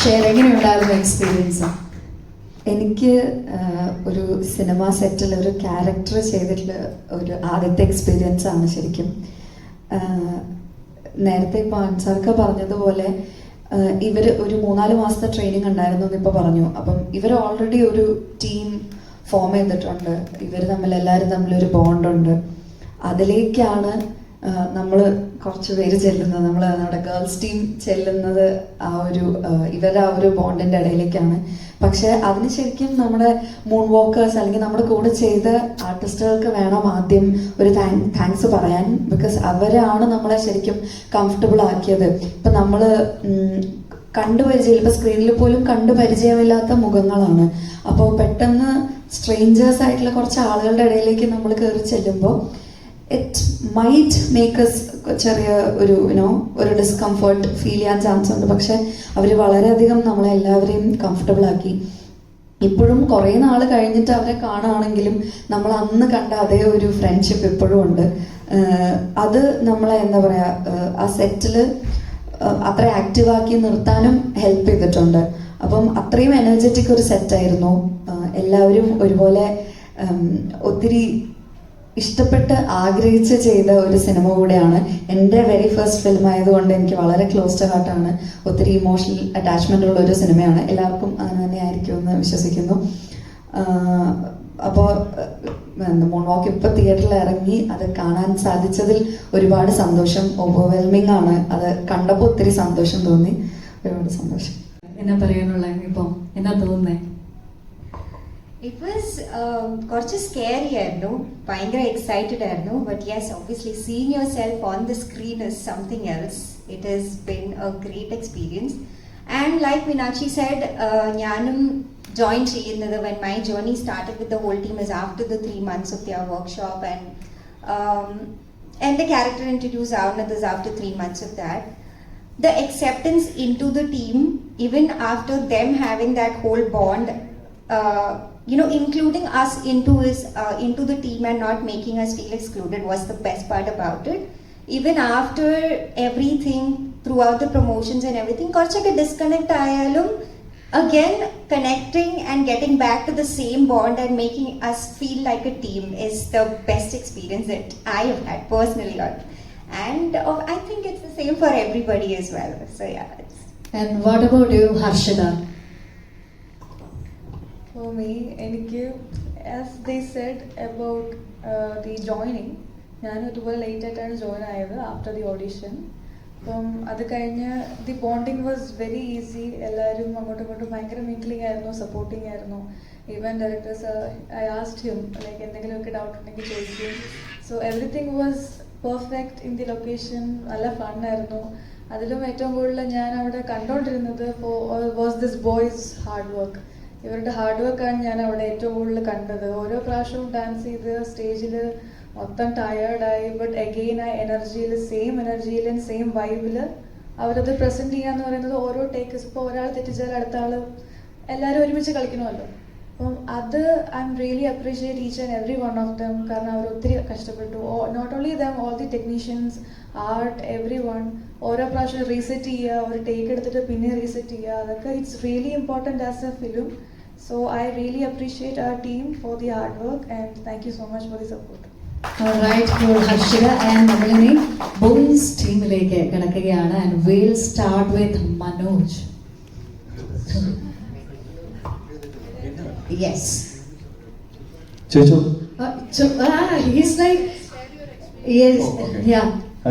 Share എങ്ങനെയുണ്ടായിരുന്നു experience? എനിക്ക് ഒരു സിനിമ സെറ്റിൽ ഒരു ക്യാരക്ടർ ചെയ്തിട്ടുള്ള ഒരു ആദ്യത്തെ എക്സ്പീരിയൻസ് ആണ് ശരിക്കും. നേരത്തെ ഇപ്പോൾ അൻസാർക്ക് പറഞ്ഞതുപോലെ ഇവർ ഒരു 3-4 മാസത്തെ ട്രെയിനിങ് ഉണ്ടായിരുന്നു എന്നിപ്പോൾ പറഞ്ഞു. അപ്പം ഇവർ ഓൾറെഡി ഒരു ടീം ഫോം ചെയ്തിട്ടുണ്ട്, ഇവർ തമ്മിൽ എല്ലാവരും തമ്മിലൊരു ബോണ്ടുണ്ട്. അതിലേക്കാണ് നമ്മൾ കുറച്ച് പേര് ചെല്ലുന്നത്, നമ്മുടെ ഗേൾസ് ടീം ചെല്ലുന്നത് ഇവരുടെ ആ ഒരു ബോണ്ടിൻ്റെ ഇടയിലേക്കാണ്. പക്ഷെ അതിന് ശരിക്കും നമ്മുടെ മൂൺ വോക്കേഴ്സ് അല്ലെങ്കിൽ നമ്മുടെ കൂടെ ചെയ്ത ആർട്ടിസ്റ്റുകൾക്ക് വേണം ആദ്യം ഒരു താങ്ക്സ് പറയാൻ. ബിക്കോസ് അവരാണ് നമ്മളെ ശരിക്കും കംഫർട്ടബിൾ ആക്കിയത്. ഇപ്പം നമ്മൾ ഇപ്പം സ്ക്രീനിൽ പോലും കണ്ടുപരിചയമില്ലാത്ത മുഖങ്ങളാണ്. അപ്പോൾ പെട്ടെന്ന് സ്ട്രേഞ്ചേഴ്സ് ആയിട്ടുള്ള കുറച്ച് ആളുകളുടെ ഇടയിലേക്ക് നമ്മൾ കയറി ചെല്ലുമ്പോൾ ഇറ്റ് മൈറ്റ് മേക്ക് എസ് ചെറിയ ഒരു ഡിസ്കംഫർട്ട് ഫീൽ ചെയ്യാൻ ചാൻസ് ഉണ്ട്. പക്ഷെ അവർ വളരെയധികം നമ്മളെല്ലാവരെയും കംഫർട്ടബിൾ ആക്കി. ഇപ്പോഴും കുറേ നാൾ കഴിഞ്ഞിട്ട് അവരെ കാണുകയാണെങ്കിലും നമ്മൾ അന്ന് കണ്ട അതേ ഒരു ഫ്രണ്ട്ഷിപ്പ് ഇപ്പോഴും ഉണ്ട്. അത് നമ്മളെ എന്താ പറയുക, ആ സെറ്റിൽ അത്ര ആക്റ്റീവാക്കി നിർത്താനും ഹെൽപ്പ് ചെയ്തിട്ടുണ്ട്. അപ്പം അത്രയും എനർജറ്റിക് ഒരു സെറ്റായിരുന്നു. എല്ലാവരും ഒരുപോലെ ഒത്തിരി ഇഷ്ടപ്പെട്ട് ആഗ്രഹിച്ച് ചെയ്ത ഒരു സിനിമ കൂടെയാണ്. എൻ്റെ വെരി ഫസ്റ്റ് ഫിലിം ആയതുകൊണ്ട് എനിക്ക് വളരെ ക്ലോസ് ടു ഹാർട്ടാണ്. ഒത്തിരി ഇമോഷണൽ അറ്റാച്ച്മെൻ്റ് ഉള്ള ഒരു സിനിമയാണ്. എല്ലാവർക്കും അങ്ങനെ തന്നെ ആയിരിക്കുമെന്ന് വിശ്വസിക്കുന്നു. അപ്പോൾ മൂൺ വാക്ക് ഇപ്പോൾ തിയേറ്ററിൽ ഇറങ്ങി അത് കാണാൻ സാധിച്ചതിൽ ഒരുപാട് സന്തോഷം. ഓവർവെൽമിംഗ് ആണ്. അത് കണ്ടപ്പോൾ ഒത്തിരി സന്തോഷം തോന്നി. ഒരുപാട് സന്തോഷം. എന്നാ പറയാനുള്ള ഇപ്പം എന്നാ തോന്നുന്നേ? It was കുറച്ച് സ്കേറി ആയിരുന്നു, ഭയങ്കര എക്സൈറ്റഡ് ആയിരുന്നു. But yes, obviously seeing yourself on the screen is something else. It has been a great experience. And like Meenakshi said, ഞാനും ജോയിൻ ചെയ്യുന്നത് when my journey started with the whole team is after the 3 months of their workshop, and the character introduced Avnath is after 3 months of that. The acceptance into the team, even after them having that whole bond, including us into the team and not making us feel excluded was the best part about it. Even after everything, throughout the promotions and everything, korchakku disconnect ayalum, again connecting and getting back to the same bond and making us feel like a team is the best experience that I have had personally. And I think it's the same for everybody as well. So yeah. And what about you, Harshada? For me, as they said about the joining, ഞാൻ ഇതുപോലെ late ആയിട്ടാണ് join ആയത് after the audition. അപ്പം അത് കഴിഞ്ഞ് the bonding was very easy. എല്ലാവരും അങ്ങോട്ടും ഇങ്ങോട്ടും ഭയങ്കര മിംഗ്ലിംഗ് ആയിരുന്നു, സപ്പോർട്ടിങ് ആയിരുന്നു. Even directors I asked him like എന്തെങ്കിലുമൊക്കെ ഡൗട്ട് ഉണ്ടെങ്കിൽ ചോദിക്കും. So everything was perfect in the location. നല്ല ഫണ്ണായിരുന്നു. അതിലും ഏറ്റവും കൂടുതൽ ഞാൻ അവിടെ കണ്ടുകൊണ്ടിരുന്നത് was this boys hard work. ഇവരുടെ ഹാർഡ് വർക്കാണ് ഞാൻ അവിടെ ഏറ്റവും കൂടുതൽ കണ്ടത്. ഓരോ പ്രാവശ്യവും ഡാൻസ് ചെയ്ത് സ്റ്റേജിൽ മൊത്തം ടയേർഡായി, ബട്ട് അഗെയിൻ ആ എനർജിയിൽ, സെയിം എനർജിയിൽ ആൻഡ് സെയിം വൈബിൽ അവരത് പ്രസൻറ്റ് ചെയ്യാന്ന് പറയുന്നത് ഓരോ ടേക്ക്സ്. ഇപ്പോൾ ഒരാൾ തെറ്റിച്ചാൽ അടുത്ത ആൾ എല്ലാവരും ഒരുമിച്ച് കളിക്കണമല്ലോ. അപ്പം അത് I am really appreciate each and every one of them. കാരണം അവർ ഒത്തിരി കഷ്ടപ്പെട്ടു. Not only them, all the technicians, art, every one. ഓരോ പ്രാവശ്യം റീസെറ്റ് ചെയ്യുക, ഒരു ടേക്ക് എടുത്തിട്ട് പിന്നെ റീസെറ്റ് ചെയ്യുക, അതൊക്കെ it's really important as A film. So I really appreciate our team for the hard work and thank you so much for the support. Alright, Harshada, and നമ്മളിനി boys ടീമിലേക്ക് കിടക്കുകയാണ്. And we'll start with Manoj. Yes. Chocho. He's like, yes, yeah.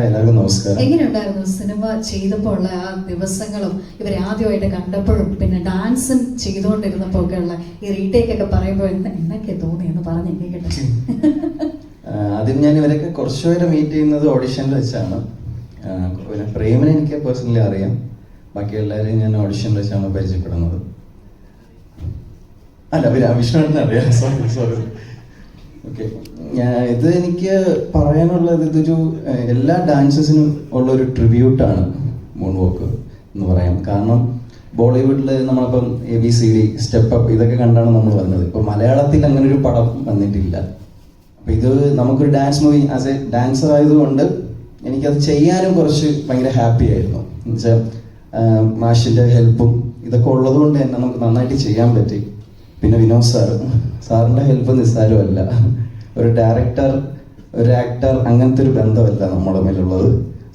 എല്ലാവർക്കും നമസ്കാരം. എങ്ങനെയുണ്ടായിരുന്നു cinema ചെയ്തപ്പോൾ ഉള്ള ആ ദിവസങ്ങളും ഇവരെ ആദ്യമായിട്ട് കണ്ടപ്പോഴും പിന്നെ ഡാൻസും ചെയ്തുകൊണ്ടിരുന്നപ്പോൾ ഒക്കെ ഉള്ള ഈ റീടേക്ക് ഒക്കെ പറയുമ്പോൾ എന്നൊക്കെ തോന്നി എന്ന് പറഞ്ഞ് കേൾക്കട്ടെ. ആദ്യം ഞാൻ ഇവരൊക്കെ കുറച്ചുപേരെ മീറ്റ് ചെയ്യുന്നത് ഓഡിഷനിൽ വെച്ചാണ്. പിന്നെ പ്രേമിനെ എനിക്ക് പേഴ്സണലി അറിയാം. ബാക്കി എല്ലാവരെയും ഞാൻ ഓഡിഷനിൽ വെച്ചാണ് പരിചയപ്പെടുന്നത്. അല്ല, വിഷ്ണുവിനെ അറിയാം. സോറി. ഓക്കെ, ഇത് എനിക്ക് പറയാനുള്ളത് ഇതൊരു എല്ലാ ഡാൻസസിനും ഉള്ളൊരു ട്രിബ്യൂട്ടാണ് മൂൺ വാക്ക് എന്ന് പറയാം. കാരണം ബോളിവുഡിൽ നമ്മളിപ്പം ABCD, സ്റ്റെപ്പ് അപ്പ് ഇതൊക്കെ കണ്ടാണ് നമ്മൾ വന്നത്. ഇപ്പം മലയാളത്തിൽ അങ്ങനെ ഒരു പടം വന്നിട്ടില്ല. അപ്പം ഇത് നമുക്കൊരു dance movie as A dancer ആയതുകൊണ്ട് എനിക്കത് ചെയ്യാനും കുറച്ച് ഭയങ്കര ഹാപ്പി ആയിരുന്നു. എന്നുവെച്ചാൽ മാഷിൻ്റെ ഹെൽപ്പും ഇതൊക്കെ ഉള്ളത് കൊണ്ട് തന്നെ നമുക്ക് നന്നായിട്ട് ചെയ്യാൻ പറ്റി. പിന്നെ വിനോദ് സാറിൻ്റെ ഹെൽപ്പ് നിസ്സാരമല്ല. ഒരു ഡയറക്ടർ, ഒരു ആക്ടർ, അങ്ങനത്തെ ഒരു ബന്ധമല്ല നമ്മുടെ തമ്മിലുള്ളത്.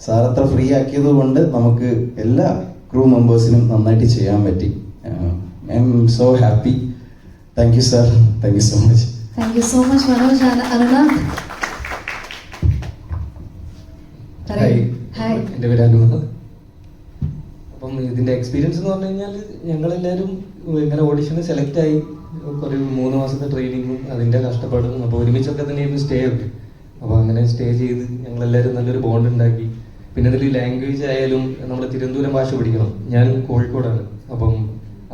സാർ അത്ര ഫ്രീ ആക്കിയത് കൊണ്ട് നമുക്ക് എല്ലാ ക്രൂ മെമ്പേഴ്സിനും നന്നായിട്ട് ചെയ്യാൻ പറ്റി. I'm so happy. Thank you sir, thank you so much. Thank you so much Manoj. Arunath. Hi. എൻ്റെ പേര് അനുമത്. അപ്പം ഇതിൻ്റെ എക്സ്പീരിയൻസ് എന്ന് പറഞ്ഞു കഴിഞ്ഞാൽ ഞങ്ങളെല്ലാവരും ഇങ്ങനെ ഓഡിഷന് സെലക്ട് ആയി കുറേ 3 മാസത്തെ ട്രെയിനിങ്ങും അതിൻ്റെ കഷ്ടപ്പാടും. അപ്പോൾ ഒരുമിച്ചൊക്കെ തന്നെയായിരുന്നു സ്റ്റേ ഒക്കെ. അപ്പോൾ അങ്ങനെ സ്റ്റേ ചെയ്ത് ഞങ്ങളെല്ലാവരും നല്ലൊരു ബോണ്ട് ഉണ്ടാക്കി. പിന്നെ അതിൽ ലാംഗ്വേജ് ആയാലും നമ്മൾ തിരുവനന്തപുരം ഭാഷ പഠിക്കണം. ഞാൻ കോഴിക്കോടാണ്. അപ്പം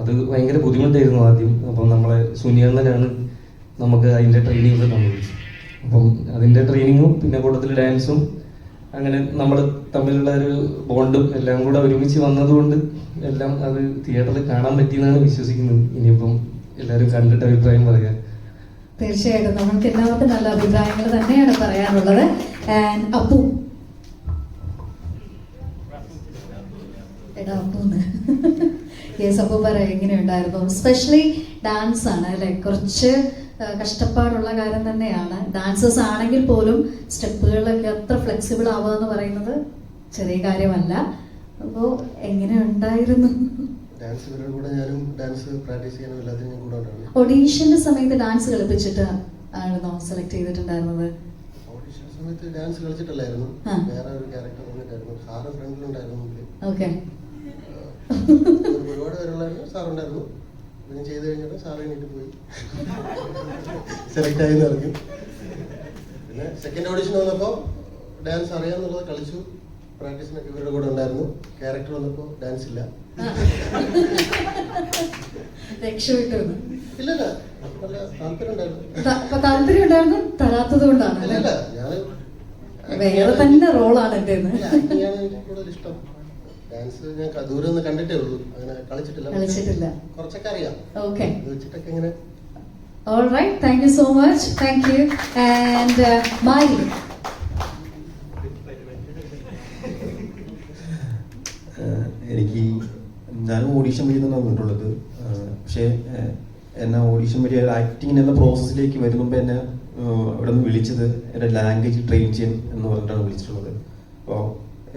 അത് ഭയങ്കര ബുദ്ധിമുട്ടായിരുന്നു ആദ്യം. അപ്പം നമ്മളെ സുനിയണ്ണനാണ് നമുക്ക് അതിൻ്റെ ട്രെയിനിങ് ഒക്കെ തന്നത്. അപ്പം അതിൻ്റെ ട്രെയിനിങ്ങും പിന്നെ കൂട്ടത്തിൽ ഡാൻസും അങ്ങനെ നമ്മൾ തമ്മിലുള്ള ഒരു ബോണ്ടും എല്ലാം കൂടെ ഒരുമിച്ച് വന്നതുകൊണ്ട് എല്ലാം അത് തിയേറ്ററിൽ കാണാൻ പറ്റിയെന്നാണ് വിശ്വസിക്കുന്നത്. ഇനിയിപ്പം എല്ലാവരും കണ്ടിട്ട് അഭിപ്രായം പറയാം. തീർച്ചയായിട്ടും നമുക്ക് എല്ലാവർക്കും നല്ല അഭിപ്രായങ്ങൾ തന്നെയാണ് പറയാനുള്ളത്. ആൻഡ് അപ്പു. എടാ അപ്പൂന്ന്. യെസ്, അപ്പു പറ, എങ്ങനെയുണ്ടായിരുന്നു? സ്പെഷ്യലി ഡാൻസ് ആണ് അല്ലെ, കുറച്ച് കഷ്ടപ്പാടുള്ള കാര്യം തന്നെയാണ്. ഡാൻസേഴ്സ് ആണെങ്കിൽ പോലും സ്റ്റെപ്പുകളിലൊക്കെ അത്ര ഫ്ലെക്സിബിൾ ആവുക എന്ന് പറയുന്നത് ചെറിയ കാര്യമല്ല. അപ്പോൾ എങ്ങനെ ഉണ്ടായിരുന്നു? ഞാനും ഡാൻസ് പ്രാക്ടീസ് ചെയ്യാനും എല്ലാത്തിനും കൂടെ ഉണ്ടായിരുന്നു. ഓഡീഷന്റെ സമയത്ത് ഡാൻസ് കളിപ്പിച്ചിട്ട് ആയിരുന്നോ സെലക്ട് ചെയ്തിട്ടുണ്ടായിരുന്നത്? ഓഡീഷൻ സമയത്ത് ഡാൻസ് കളിച്ചിട്ടല്ലായിരുന്നു, വേറെ ഒരു ക്യാരക്ടർ വന്നിട്ടായിരുന്നു. സാറ് ഫ്രണ്ടിലുണ്ടായിരുന്നു. ഓക്കെ. ഒരുപാട് പേരുള്ളായിരുന്നു, സാറുണ്ടായിരുന്നു. പിന്നെ ചെയ്ത് കഴിഞ്ഞിട്ട് സാറ് കഴിഞ്ഞിട്ട് പോയി സെലക്ട് ആയി ഇറങ്ങി. പിന്നെ സെക്കൻഡ് ഓഡിഷൻ വന്നപ്പോൾ ഡാൻസ് അറിയാമെന്നുള്ളത് കളിച്ചു. പ്രാക്ടീസിനൊക്കെ ഇവരുടെ കൂടെ ഉണ്ടായിരുന്നു. ക്യാരക്ടർ വന്നപ്പോൾ ഡാൻസ് ഇല്ല. രക്ഷപ്പെട്ടു. ഇല്ലല്ല, നല്ല താല്പര്യം ഉണ്ടായിരുന്നു. താല്പര്യം ഉണ്ടായിരുന്നു, തരാത്തത് കൊണ്ടാണ്. അല്ലല്ല, ഞാൻ വേറെ തന്നെ റോളാണ് എൻ്റെ. എനിക്ക് കൂടുതൽ ഇഷ്ടം ഡാൻസ്. ഞാൻ ദൂരെ നിന്ന് കണ്ടിട്ടേ ഉള്ളൂ, അങ്ങനെ കളിച്ചിട്ടില്ല. കുറച്ചൊക്കെ അറിയാം. ഓക്കെ, വെച്ചിട്ടൊക്കെ ഇങ്ങനെ. Alright, thank you so much. Thank you. And Mari. എനിക്ക് ഞാൻ ഓഡീഷൻ വഴി തന്നെ വന്നിട്ടുള്ളത്. പക്ഷേ എന്നെ ഓഡീഷൻ വഴി ആക്ടിങ് എന്ന പ്രോസസ്സിലേക്ക് വരുമ്പോൾ എന്നെ ഇവിടെ നിന്ന് വിളിച്ചത് എൻ്റെ ലാംഗ്വേജ് ട്രെയിൻ ചെയ്യാൻ എന്ന് പറഞ്ഞിട്ടാണ് വിളിച്ചിട്ടുള്ളത്. അപ്പോൾ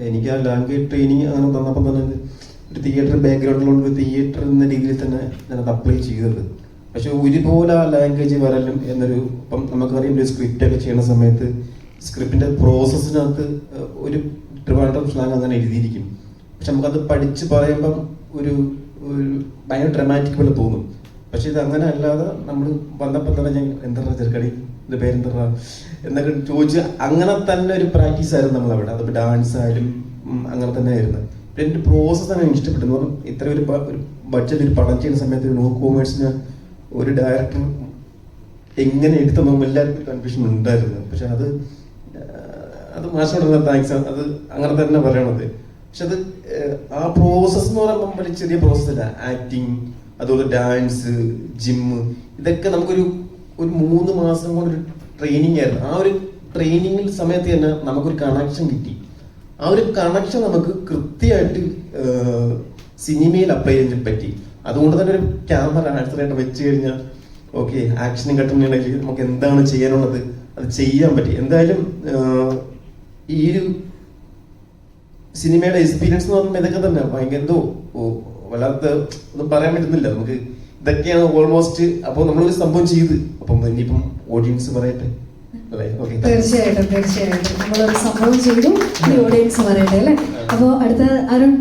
എനിക്ക് ആ ലാംഗ്വേജ് ട്രെയിനിങ് അങ്ങനെ തന്നപ്പം തന്നെ ഒരു തിയേറ്റർ ബാക്ക്ഗ്രൗണ്ടിലുള്ള ഒരു തിയേറ്റർ എന്ന രീതിയിൽ തന്നെ ഞാനത് അപ്ലൈ ചെയ്തത്. പക്ഷെ ഒരുപോലെ ആ ലാംഗ്വേജ് വരലും എന്നൊരു, ഇപ്പം നമുക്കറിയാം ഒരു സ്ക്രിപ്റ്റ് ഒക്കെ ചെയ്യുന്ന സമയത്ത് സ്ക്രിപ്റ്റിൻ്റെ പ്രോസസ്സിനകത്ത് ഒരു ട്രിവാൻഡ്രം സ്ലാങ് അങ്ങനെ എഴുതിയിരിക്കും. പക്ഷെ നമുക്കത് പഠിച്ച് പറയുമ്പം ഒരു ഭയങ്കര ഡ്രമാറ്റിക് പോലെ തോന്നും. പക്ഷെ ഇത് അങ്ങനെ അല്ലാതെ നമ്മൾ വന്നപ്പോൾ തന്നെ ഞാൻ എന്താ ചെറുക്കടി എൻ്റെ പേരെന്താ എന്നൊക്കെ ചോദിച്ച് അങ്ങനെ തന്നെ ഒരു പ്രാക്ടീസ് ആയിരുന്നു നമ്മളവിടെ. അതിപ്പോൾ ഡാൻസ് ആയാലും അങ്ങനെ തന്നെ ആയിരുന്നു. പിന്നെ എൻ്റെ പ്രോസസ്സ് തന്നെ എനിക്ക് ഇഷ്ടപ്പെട്ടു. ഇത്ര ഒരു ബഡ്ജറ്റ് ഒരു പടം ചെയ്യുന്ന സമയത്ത് നോ കോമേഴ്സിന് ഒരു ഡയറക്ടർ എങ്ങനെ എടുത്തെന്നും എല്ലാവർക്കും കൺഫ്യൂഷൻ ഉണ്ടായിരുന്നു. പക്ഷെ അത് മാഷോട് താങ്ക്സ്, അത് അങ്ങനെ തന്നെ പറയണത്. പക്ഷെ അത് ആ പ്രോസസ്സ് എന്ന് പറയുമ്പോൾ വലിയ ചെറിയ പ്രോസസ്സല്ല. ആക്ടിങ്, അതുപോലെ ഡാൻസ്, ജിമ്മ്, ഇതൊക്കെ നമുക്കൊരു 3 മാസം കൊണ്ടൊരു ട്രെയിനിങ് ആയിരുന്നു. ആ ഒരു ട്രെയിനിങ്ങിൽ സമയത്ത് തന്നെ നമുക്കൊരു കണക്ഷൻ കിട്ടി. ആ ഒരു കണക്ഷൻ നമുക്ക് കൃത്യമായിട്ട് സിനിമയിൽ അപ്ലൈ ചെയ്യാൻ പറ്റി. അതുകൊണ്ട് തന്നെ ഒരു ക്യാമറ ആൻസറായിട്ട് വെച്ച് കഴിഞ്ഞാൽ ഓക്കെ, ആക്ഷനും കട്ടുന്നുണ്ടെങ്കിൽ നമുക്ക് എന്താണ് ചെയ്യാനുള്ളത് അത് ചെയ്യാൻ പറ്റി. എന്തായാലും ഈ ഒരു സിനിമയുടെ എക്സ്പീരിയൻസ് എന്ന് പറയുമ്പോൾ ഇതൊക്കെ തന്നെ ഭയങ്കര എന്തോ വല്ലാത്ത ഒന്നും പറയാൻ പറ്റുന്നില്ല നമുക്ക്. ഇതൊക്കെയാണ് ഓൾമോസ്റ്റ്. അപ്പോൾ നമ്മളൊരു സംഭവം ചെയ്ത്, അപ്പം ഇനിയിപ്പം ഓഡിയൻസ് പറയട്ടെ അല്ലേ? ഓക്കെ, തീർച്ചയായിട്ടും നമ്മളൊരു സംഭവം ചെയ്തു, ഓഡിയൻസ് പറയട്ടെ അല്ലേ? അപ്പോൾ അടുത്ത അരുൺ.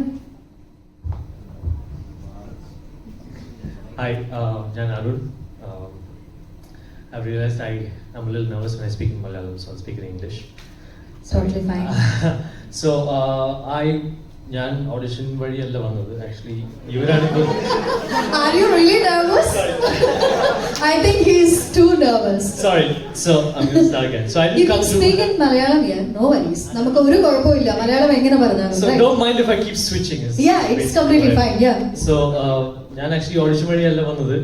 Hi, ഞാൻ Arun. I've realized I'm a little nervous when I speak in Malayalam, so I'll speak in English. Totally fine. So, ഞാൻ ഓഡിഷൻ വഴിയല്ല വന്നത്. ആക്ച്വലി ഇവരാണ്. Are you really nervous? I think he's too nervous. Sorry, so I'm going to start again. So I You didn't can come through. speak in Malayalam here, no worries. നമുക്ക് ഒരു കുഴപ്പമില്ല, മലയാളം എങ്ങനെ പറഞ്ഞാലും. So don't mind if I keep switching. Yeah, it's completely fine. Yeah. So ഞാൻ actually audition വഴിയല്ല വന്നത്.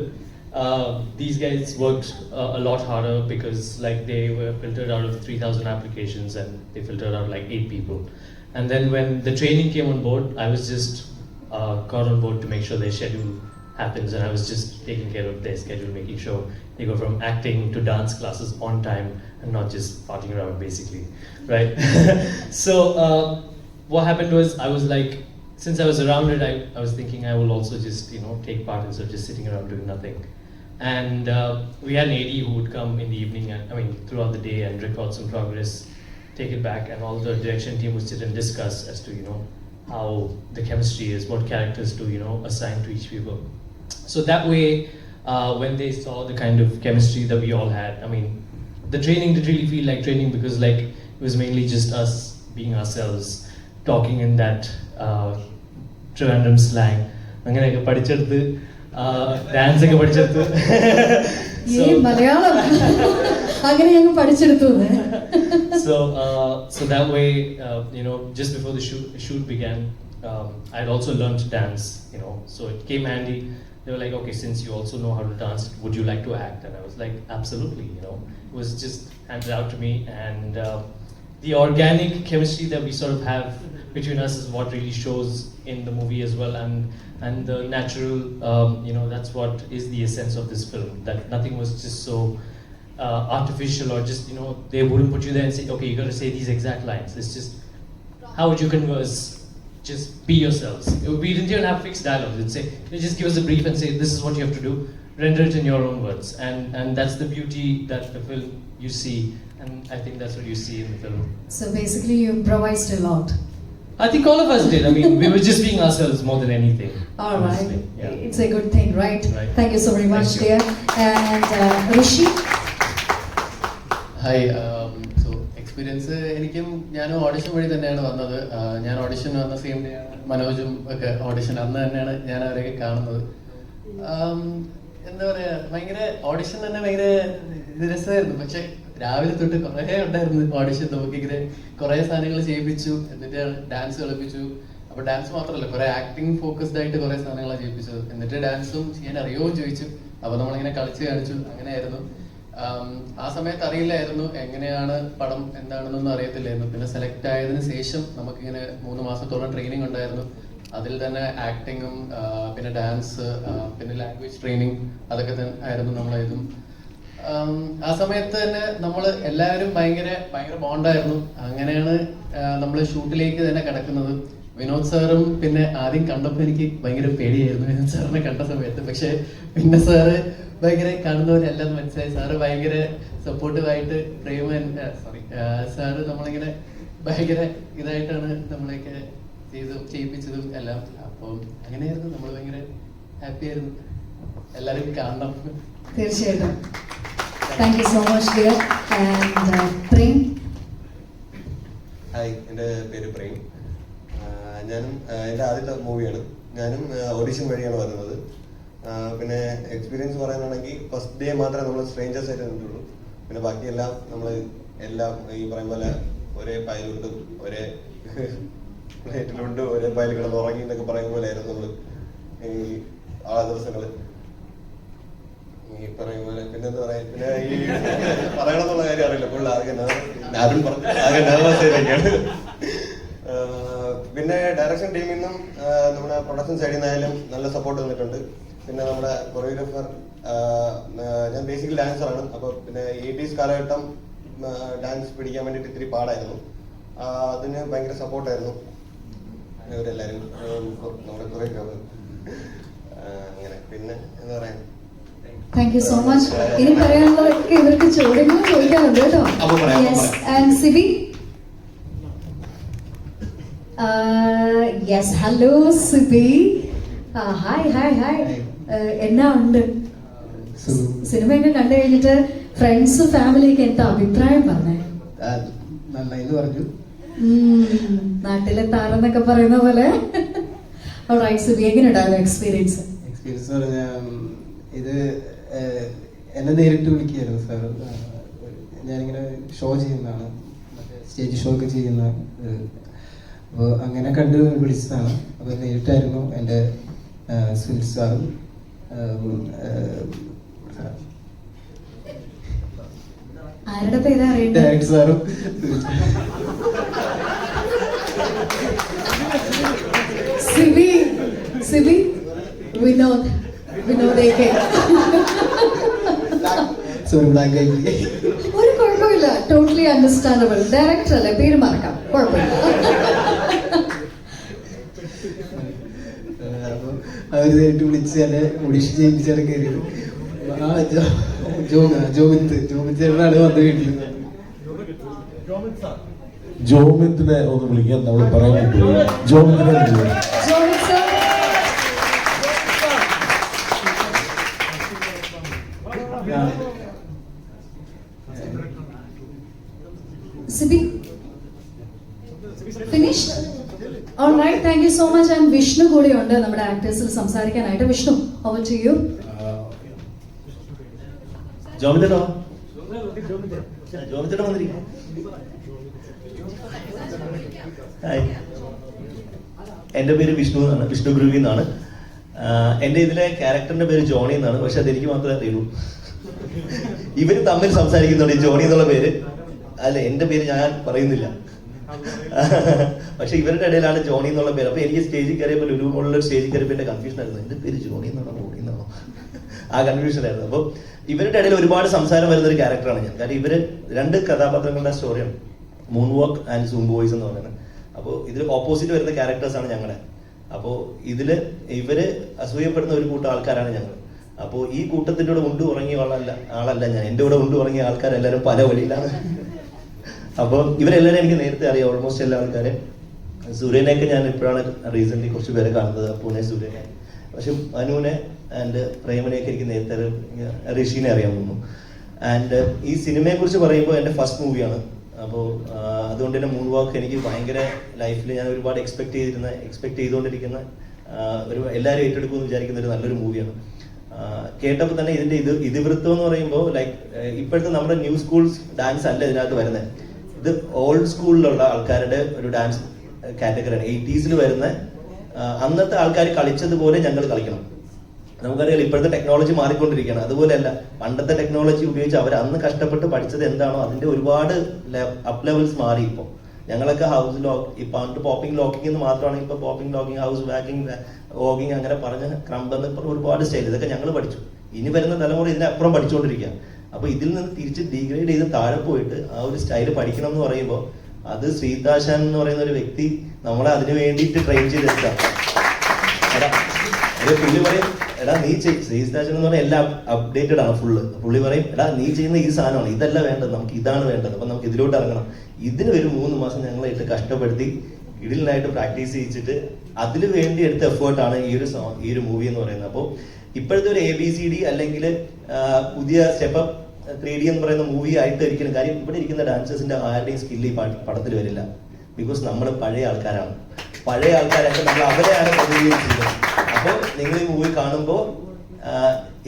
These guys worked a lot harder because like they were filtered out of 3,000 applications and they filtered out like 8 people. And then when the training came on board, I was just got on board to make sure their schedule happens, and I was just taking care of their schedule, making sure they go from acting to dance classes on time and not just farting around, basically, right? So what happened was, I was like, since I was around it, I was thinking I will also just, take part instead of just sitting around doing nothing. And we had an AD who would come in the evening, throughout the day, and record some progress, take it back, and all the direction team would sit and discuss as to, how the chemistry is, what characters to, assign to each people. So that way, when they saw the kind of chemistry that we all had, the training did really feel like training, because it was mainly just us being ourselves, talking in that Trivandrum slang. അങ്ങനെയൊക്കെ പഠിച്ചെടുത്ത് dance ഒക്കെ പഠിച്ചെടുത്ത് ഈ മലയാളം അങ്ങനെ ഞങ്ങൾ പഠിച്ചെടുത്തു. So that way, just before the shoot began, I'd also learned to dance, so it came handy. They were like, okay, since you also know how to dance, would you like to act? And I was like, absolutely, it was just handed out to me, and the organic chemistry that we sort of have between us is what really shows in the movie as well, and the natural, that's what is the essence of this film, that nothing was just so artificial, or just, they wouldn't put you there and say, okay, you got to say these exact lines. It's just, how would you converse? Just be yourselves. We didn't even have fixed dialogue. They'd say, they just give us a brief and say, this is what you have to do, render it in your own words. And that's the beauty that the film you see, and I think that's what you see in the film. So basically you improvised a lot. I think all of us did. We were just being ourselves more than anything. All right. honestly. Yeah. It's a good thing, right? Right. Thank you so very much, Thank you. dear. And Rishi? Hi so experience എനിക്കും ഞാനും audition വഴി തന്നെയാണ് വന്നത്. ഞാൻ audition വന്ന same day ആണ് മനോജും ഒക്കെ audition, അന്ന് തന്നെയാണ് ഞാൻ അവരെയൊക്കെ കാണുന്നത്. എന്താ പറയുക, ഭയങ്കര ഓഡിഷൻ തന്നെ ഭയങ്കര രസമായിരുന്നു. പക്ഷെ രാവിലെ തൊട്ട് കുറേ ഉണ്ടായിരുന്നു ഓഡിഷൻ. നമുക്കിങ്ങനെ കുറേ സാധനങ്ങൾ ചെയ്യിപ്പിച്ചു, എന്നിട്ട് ഡാൻസ് കളിപ്പിച്ചു. അപ്പോൾ ഡാൻസ് മാത്രമല്ല, കുറേ ആക്ടിങ് ഫോക്കസ്ഡ് ആയിട്ട് കുറേ സാധനങ്ങളാണ് ചെയ്യിപ്പിച്ചത്. എന്നിട്ട് ഡാൻസും ചെയ്യാൻ അറിയുമോ ചോദിച്ചു. അപ്പോൾ നമ്മളിങ്ങനെ കളിച്ച് കാണിച്ചു, അങ്ങനെയായിരുന്നു. ആ സമയത്ത് അറിയില്ലായിരുന്നു എങ്ങനെയാണ് പടം എന്താണെന്നൊന്നും അറിയത്തില്ലായിരുന്നു. പിന്നെ സെലക്ട് ആയതിനു ശേഷം നമുക്കിങ്ങനെ 3 മാസത്തോളം ട്രെയിനിങ് ഉണ്ടായിരുന്നു. അതിൽ തന്നെ ആക്ടിങ്ങും പിന്നെ ഡാൻസ് പിന്നെ ലാംഗ്വേജ് ട്രെയിനിങ് അതൊക്കെ തന്നെ ആയിരുന്നു നമ്മളായതും. ആ സമയത്ത് തന്നെ നമ്മൾ എല്ലാവരും ഭയങ്കര ബോണ്ടായിരുന്നു. അങ്ങനെയാണ് നമ്മൾ ഷൂട്ടിലേക്ക് തന്നെ കിടക്കുന്നത്. വിനോദ് സാറും പിന്നെ ആദ്യം കണ്ടപ്പോൾ എനിക്ക് ഭയങ്കര പേടിയായിരുന്നു വിനോദ് സാറിനെ കണ്ട സമയത്ത്. പക്ഷെ പിന്നെ സാറ് ഭയങ്കര കാണുന്നവരെല്ലാം മനസ്സിലായി. സാറ് ഭയങ്കര സപ്പോർട്ടീവായിട്ട് സാറ് നമ്മളിങ്ങനെ ഭയങ്കര ഇതായിട്ടാണ് നമ്മളെയൊക്കെ ചെയ്യിപ്പിച്ചതും എല്ലാം. അപ്പം അങ്ങനെയായിരുന്നു, നമ്മൾ ഭയങ്കര ഹാപ്പി ആയിരുന്നു. എല്ലാവരും കാണണം. തീർച്ചയായിട്ടും. Thank you so much dear. And Prem? Hi, എൻ്റെ പേര് പ്രേം. ഞാനും എൻ്റെ ആദ്യത്തെ മൂവിയാണ്. ഞാനും ഓഡിഷൻ വഴിയാണ് വരുന്നത്. പിന്നെ എക്സ്പീരിയൻസ് പറയാനാണെങ്കിൽ ഫസ്റ്റ് ഡേ മാത്രമേ നമ്മൾ സ്ട്രേഞ്ചേഴ്സ് ആയിട്ട് നിന്നിട്ടുള്ളൂ. പിന്നെ ബാക്കിയെല്ലാം നമ്മൾ എല്ലാം ഈ പറയും പോലെ ഒരേ പായലുണ്ടും ഒരേ പ്ലേറ്റിലുണ്ട് ഒരേ പായൽ കിടന്ന് ഉറങ്ങി എന്നൊക്കെ പറയുന്ന പോലെ ആയിരുന്നു നമ്മൾ ഈ ആ ദിവസങ്ങൾ. ഈ പറയും പോലെ പിന്നെന്താ പറയാ, പിന്നെ ഈ പറയണമെന്നുള്ള കാര്യം അറിയില്ല. ഫുൾ ആരും പറഞ്ഞു ആകെ നെർവസ് ആയിരിക്കാണ്. പിന്നെ ഡയറക്ഷൻ ടീമിൽ നിന്നും നമ്മുടെ പ്രൊഡക്ഷൻ സൈഡിൽ നിന്നായാലും നല്ല സപ്പോർട്ട് തന്നിട്ടുണ്ട്. പിന്നെ നമ്മുടെ കൊറിയോഗ്രാഫർ, ഞാൻ ബേസിക്കലി ഡാൻസറാണ്. അപ്പോൾ പിന്നെ 80s കാലഘട്ടം ഡാൻസ് പിടിക്കാൻ വേണ്ടിയിട്ട് ഇത്തിരി പാടായിരുന്നു. അതിന് ഭയങ്കര സപ്പോർട്ടായിരുന്നു ഇവരെല്ലാവരും, നമ്മുടെ കൊറിയോഗ്രാഫർ. അങ്ങനെ പിന്നെ എന്താ പറയാ. Thank you so much. ഇനി പറയാനുള്ളതൊക്കെ ഇവർക്ക് ചോദ്യങ്ങൾ ചോദിക്കാറുണ്ട് കേട്ടോ. And Sibi? Yes, hello Sibi. Hi. എന്നാ ഉണ്ട്? സിനിമയൊക്കെ കണ്ടു കഴിഞ്ഞിട്ട് ഫ്രണ്ട്സ് ഫാമിലിയൊക്കെ എന്താ അഭിപ്രായം പറഞ്ഞേ? നന്നായി പറഞ്ഞു. നാട്ടിലെ താരെന്നൊക്കെ പറയുന്ന പോലെ. സിബി, എങ്ങനെ ഉണ്ടായിരുന്നു എക്സ്പീരിയൻസ്? എക്സ്പീരിയൻസ് പറഞ്ഞാൽ ഇത് എന്നെ നേരിട്ട് വിളിക്കുകയായിരുന്നു സാർ. ഞാനിങ്ങനെ ഷോ ചെയ്യുന്നതാണ്, സ്റ്റേജ് ഷോ ഒക്കെ ചെയ്യുന്ന. അപ്പോൾ അങ്ങനെ കണ്ട് വിളിച്ചതാണ്. അപ്പോൾ നേരിട്ടായിരുന്നു എൻ്റെ സുനിൽ സാറും ആരുടെ പേരാ അറിയണ്ടേ? ഡയറക്ടർ സാറും. Sibi Sibi, Vinod AK. Sorry blank ആയി. ഒരു കുഴപ്പമില്ല, ടോട്ടലി അണ്ടർസ്റ്റാൻഡബിൾ. ഡയറക്ടർ അല്ലേ, പേര് മറക്കാം, കുഴപ്പമില്ല. അപ്പോൾ അവർ നേരിട്ട് വിളിച്ച് എന്നെ ഓഡിഷൻ ചെയ്യിപ്പിച്ചാണ് കയറിയത്. ജോമിത്ത് ചേട്ടനാണ് വന്ന് വീട്ടിൽ. ജോമിത്തിനെ ഒന്ന് വിളിക്കാൻ നമ്മൾ പറയാൻ പറ്റുമോ? ജോമിത്തിനെ വിളിക്കുക. Jomith sir. Sibi, finished? Alright, thank you so much. And Vishnu കൂടിയുണ്ട് നമ്മുടെ ആക്ടേഴ്സിൽ സംസാരിക്കാനായിട്ട്. Vishnu, over to you. ജോമിത്തേട്ടോ വന്നിരിക്കും. ഹായ്, എൻ്റെ പേര് വിഷ്ണു എന്നാണ്, വിഷ്ണു ഗുരുവി എന്നാണ്. എൻ്റെ ഇതിലെ ക്യാരക്ടറിന്റെ പേര് ജോണി എന്നാണ്, പക്ഷെ അതെനിക്ക് മാത്രമേ അറിയുള്ളൂ. ഇവര് തമ്മിൽ സംസാരിക്കുന്നുണ്ട് ഈ ജോണി എന്നുള്ള പേര്. അല്ല, എൻ്റെ പേര് ഞാൻ പറയുന്നില്ല, പക്ഷെ ഇവരുടെ ഇടയിലാണ് ജോണി എന്നുള്ള പേര്. അപ്പൊ എനിക്ക് സ്റ്റേജിൽ കയറിയപ്പോൾ ലുലു മോളിൽ സ്റ്റേജിൽ കയറിയപ്പോൾ എൻ്റെ കൺഫ്യൂഷൻ ആയിരുന്നു, എൻ്റെ പേര് ജോണി എന്നാണോ ജോണി എന്നാണോ, ആ കൺഫ്യൂഷൻ ആയിരുന്നു. അപ്പോൾ ഇവരുടെ ഇടയിൽ ഒരുപാട് സംസാരം വരുന്ന ഒരു ക്യാരക്ടറാണ് ഞാൻ. കാരണം ഇവര് രണ്ട് കഥാപാത്രങ്ങളുടെ സ്റ്റോറിയാണ്, moonwalk and zoom boys എന്ന് പറയുന്നത്. അപ്പോൾ ഇതിൽ ഓപ്പോസിറ്റ് വരുന്ന ക്യാരക്ടേഴ്സാണ് ഞങ്ങളുടെ. അപ്പോൾ ഇതില് ഇവര് അസൂയപ്പെടുന്ന ഒരു കൂട്ടം ആൾക്കാരാണ് ഞങ്ങൾ. അപ്പോൾ ഈ കൂട്ടത്തിൻ്റെ കൂടെ ഉണ്ടു ഉറങ്ങിയ ആളല്ല ഞാൻ. എൻ്റെ കൂടെ ഉണ്ടു ഉറങ്ങിയ ആൾക്കാരെല്ലാവരും പല വഴിയിലാണ്. അപ്പോൾ ഇവരെല്ലാവരും എനിക്ക് നേരത്തെ അറിയാം, ഓൾമോസ്റ്റ് എല്ലാ ആൾക്കാരെ. സൂര്യനെയൊക്കെ ഞാൻ ഇപ്പോഴാണ് റീസെന്റ് കുറച്ച് പേരെ കാണുന്നത്, പൂനെ സൂര്യനെ. പക്ഷെ അനുവിനെ ആൻഡ് പ്രേമനെയൊക്കെ എനിക്ക് നേരത്തെ ഋഷിനെ അറിയാവുന്നു. ആൻഡ് ഈ സിനിമയെ കുറിച്ച് പറയുമ്പോൾ എൻ്റെ ഫസ്റ്റ് മൂവിയാണ്. അപ്പോൾ അതുകൊണ്ട് തന്നെ മൂൺ വാക്ക് എനിക്ക് ഭയങ്കര ലൈഫിൽ ഞാൻ ഒരുപാട് എക്സ്പെക്ട് ചെയ്തുകൊണ്ടിരിക്കുന്ന ഒരു എല്ലാവരും ഏറ്റെടുക്കുമെന്ന് വിചാരിക്കുന്ന ഒരു നല്ലൊരു മൂവിയാണ്. കേട്ടപ്പോൾ തന്നെ ഇതിന്റെ ഇതിവൃത്തം എന്ന് പറയുമ്പോൾ ലൈക്ക് ഇപ്പോഴത്തെ നമ്മുടെ ന്യൂ സ്കൂൾസ് ഡാൻസ് അല്ല ഇതിനകത്ത് വരുന്നത്. ഇത് ഓൾഡ് സ്കൂളിലുള്ള ആൾക്കാരുടെ ഒരു ഡാൻസ് കാറ്റഗറിയാണ്. 80s വരുന്ന അന്നത്തെ ആൾക്കാർ കളിച്ചതുപോലെ ഞങ്ങൾ കളിക്കണം. നമുക്കറിയാം ഇപ്പോഴത്തെ ടെക്നോളജി മാറിക്കൊണ്ടിരിക്കുകയാണ്. അതുപോലെയല്ല, പണ്ടത്തെ ടെക്നോളജി ഉപയോഗിച്ച് അവർ അന്ന് കഷ്ടപ്പെട്ട് പഠിച്ചത് എന്താണോ അതിന്റെ ഒരുപാട് അപ്പ് ലെവൽസ് മാറി. ഇപ്പോൾ ഞങ്ങളൊക്കെ ഹൗസ് ലോക്ക്, പണ്ട് പോപ്പിംഗ് ലോക്കിംഗ് എന്ന് മാത്രമാണ്, ഇപ്പൊ popping locking, house walking, walking അങ്ങനെ പറഞ്ഞ് ക്രംബ് എന്ന് പറഞ്ഞ ഒരുപാട് സ്റ്റൈൽ ഇതൊക്കെ ഞങ്ങൾ പഠിച്ചു. ഇനി വരുന്ന തലമുറ ഇതിനപ്പുറം പഠിച്ചുകൊണ്ടിരിക്കുക. അപ്പൊ ഇതിൽ നിന്ന് തിരിച്ച് ഡിഗ്രേഡ് ചെയ്ത് താഴെ പോയിട്ട് ആ ഒരു സ്റ്റൈൽ പഠിക്കണം എന്ന് പറയുമ്പോൾ അത് ശ്രീതാശാൻ എന്ന് പറയുന്ന ഒരു വ്യക്തി നമ്മളെ അതിനു വേണ്ടിയിട്ട് ട്രെയിൻ ചെയ്തെടുക്കാം. പുള്ളി പറയും, എടാ നീ ശ്രീതാശൻ എന്ന് പറഞ്ഞാൽ എല്ലാം അപ്ഡേറ്റഡ് ആണ് ഫുള്ള്. പുള്ളി പറയും, എടാ നീ ചെയ്യുന്ന ഈ സാധനമാണ്, ഇതല്ല വേണ്ടത്, നമുക്ക് ഇതാണ് വേണ്ടത്, അപ്പൊ നമുക്ക് ഇതിലോട്ട് ഇറങ്ങണം. ഇതിന് ഒരു 3 മാസം ഞങ്ങളായിട്ട് കഷ്ടപ്പെടുത്തി ഇടിലിനായിട്ട് പ്രാക്ടീസ് ചെയ്യിച്ചിട്ട് അതിന് വേണ്ടി എടുത്ത എഫേർട്ടാണ് ഈ ഒരു മൂവി എന്ന് പറയുന്നത്. അപ്പോൾ ഇപ്പോഴത്തെ ഒരു ABCD അല്ലെങ്കിൽ പുതിയ സ്റ്റെപ്പ് 3D എന്ന് പറയുന്ന മൂവി ആയിട്ട് ഒരിക്കലും, കാര്യം ഇവിടെ ഇരിക്കുന്ന ഡാൻസേഴ്സിന്റെ ആരുടെയും സ്കില്ല് ഈ പടത്തിൽ വരില്ല. ബിക്കോസ് നമ്മൾ പഴയ ആൾക്കാരാണ്. പഴയ ആൾക്കാരൊക്കെ നമ്മൾ അവരെയാണ് പ്രതിനിധീകരിച്ചിരിക്കുന്നത്. അപ്പോൾ നിങ്ങൾ ഈ മൂവി കാണുമ്പോൾ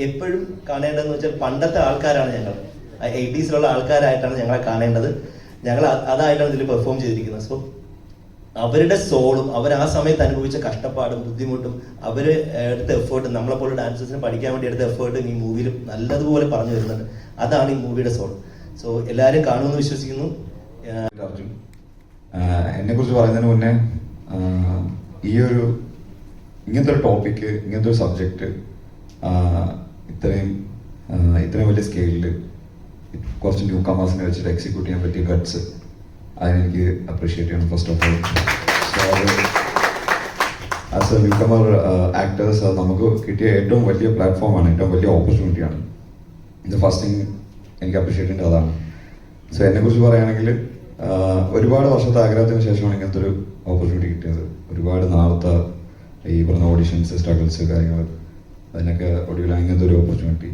എപ്പോഴും കാണേണ്ടതെന്ന് വെച്ചാൽ പണ്ടത്തെ ആൾക്കാരാണ് ഞങ്ങൾ, 80s ആൾക്കാരായിട്ടാണ് ഞങ്ങളെ കാണേണ്ടത്. ഞങ്ങൾ അതായിട്ടാണ് ഇതിൽ പെർഫോം ചെയ്തിരിക്കുന്നത്. സോ അവരുടെ സോളും അവർ ആ സമയത്ത് അനുഭവിച്ച കഷ്ടപ്പാടും ബുദ്ധിമുട്ടും അവര് എടുത്ത എഫേർട്ടും നമ്മളെപ്പോലെ ഡാൻസേഴ്സിന് പഠിക്കാൻ വേണ്ടി എടുത്ത എഫേർട്ടും ഈ മൂവിയിൽ നല്ലതുപോലെ പറഞ്ഞു വരുന്നുണ്ട്. അതാണ് ഈ മൂവിയുടെ സോൾ. സോ എല്ലാവരും കാണുമെന്ന് വിശ്വസിക്കുന്നു. അർജുൻ, എന്നെ കുറിച്ച് പറയുന്നതിന് മുന്നേ ഇങ്ങനത്തെ ഒരു ടോപ്പിക്ക്, ഇങ്ങനത്തെ ഒരു സബ്ജക്റ്റ് ഇത്രയും വലിയ സ്കെയിലിൽ കുറച്ച് ന്യൂ കമേഴ്സിനെ വെച്ചിട്ട് എക്സിക്യൂട്ട് ചെയ്യാൻ പറ്റിയ ഗട്ട്സ്, അതിനെനിക്ക് അപ്രീഷിയേറ്റ് ചെയ്യണം first of all. So as a newcomer actors നമുക്ക് കിട്ടിയ ഏറ്റവും വലിയ പ്ലാറ്റ്ഫോമാണ്, ഏറ്റവും വലിയ ഓപ്പർച്യൂണിറ്റിയാണ്. ഇത് ഫസ്റ്റ് തിങ് എനിക്ക് അപ്രീഷിയേറ്റ് ചെയ്യേണ്ടത് അതാണ്. സോ എന്നെക്കുറിച്ച് പറയുകയാണെങ്കിൽ ഒരുപാട് വർഷത്തെ ആഗ്രഹത്തിന് ശേഷമാണ് ഇങ്ങനത്തെ ഒരു ഓപ്പർച്യൂണിറ്റി കിട്ടിയത്. ഒരുപാട് നാളത്തെ ഈ പറഞ്ഞ ഓഡിഷൻസ്, സ്ട്രഗിൾസ്, കാര്യങ്ങൾ, അതിനൊക്കെ ഒടുവിലാണ് ഇങ്ങനത്തെ ഒരു ഓപ്പർച്യൂണിറ്റി.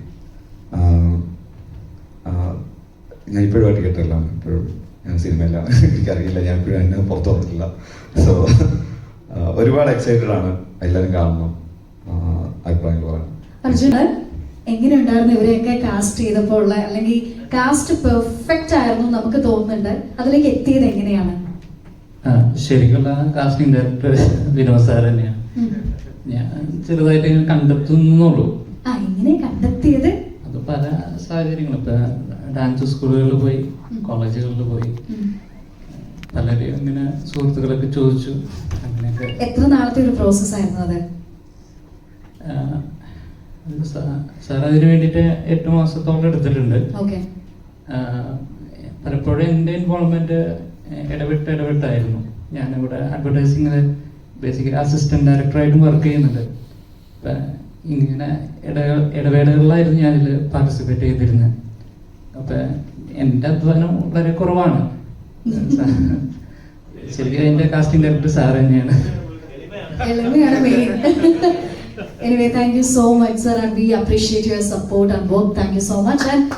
ഞാൻ ഇപ്പോഴുമായിട്ട് കേട്ടല്ല, ഇപ്പോഴും ഞാൻ സിനിമയില്ല, എനിക്കറിയില്ല, ഞാൻ ഇപ്പോഴും അതിന് പുറത്തു വന്നിട്ടില്ല. സോ ഒരുപാട് എക്സൈറ്റഡ് ആണ്, എല്ലാവരും കാണണം, അഭിപ്രായങ്ങൾ പറയാം. അർജുനൻ, എങ്ങനെയുണ്ടായിരുന്നു ഇവരെയൊക്കെ കാസ്റ്റ് ചെയ്തപ്പോൾ ഉള്ള, അല്ലെങ്കിൽ കാസ്റ്റ് പെർഫെക്റ്റ് ആയിരുന്നു നമുക്ക് തോന്നുന്നുണ്ട്, അതിലേക്ക് എത്തിയത് എങ്ങനെയാണ്? ശരിക്കുള്ള കാസ്റ്റിംഗ് ഡയറക്ടർ വിനോദ് സാർ തന്നെയാണ്. ഞാൻ ചെറുതായിട്ട് കണ്ടെത്തുന്നുള്ളൂ. എങ്ങനെ കണ്ടെത്തിയത്? അത് പല സാഹചര്യങ്ങളും, ഇപ്പൊ ഡാൻസ് സ്കൂളുകളിൽ പോയി, കോളേജുകളിൽ പോയി, പലരെയും ഇങ്ങനെ സുഹൃത്തുക്കളൊക്കെ ചോദിച്ചു, അങ്ങനെയൊക്കെ. എത്ര നാളത്തെ ഒരു പ്രോസസ് ആയിരുന്നു അത്? സാർ അതിന് വേണ്ടിയിട്ട് 8 മാസത്തോളം എടുത്തിട്ടുണ്ട്. ഓക്കെ. പലപ്പോഴും എൻ്റെ ഇൻവോൾവ്മെൻറ്റ് ഇടവിട്ടായിരുന്നു. ഞാനിവിടെ അഡ്വർടൈസിങ്ങിൽ ബേസിക്കലി അസിസ്റ്റന്റ് ഡയറക്ടറായിട്ടും വർക്ക് ചെയ്യുന്നുണ്ട്. അപ്പം ഇങ്ങനെ ഇടവേളകളിലായിരുന്നു ഞാനിതിൽ പാർട്ടിസിപ്പേറ്റ് ചെയ്തിരുന്നത്. അപ്പം എൻ്റെ അധ്വാനം വളരെ കുറവാണ്. ശരിക്കും എൻ്റെ കാസ്റ്റിംഗ് ഡയറക്ടർ സാർ തന്നെയാണ്. എളിമയാണ് main. Anyway, thank you so much, sir, and we appreciate your support and work. Thank you so much. And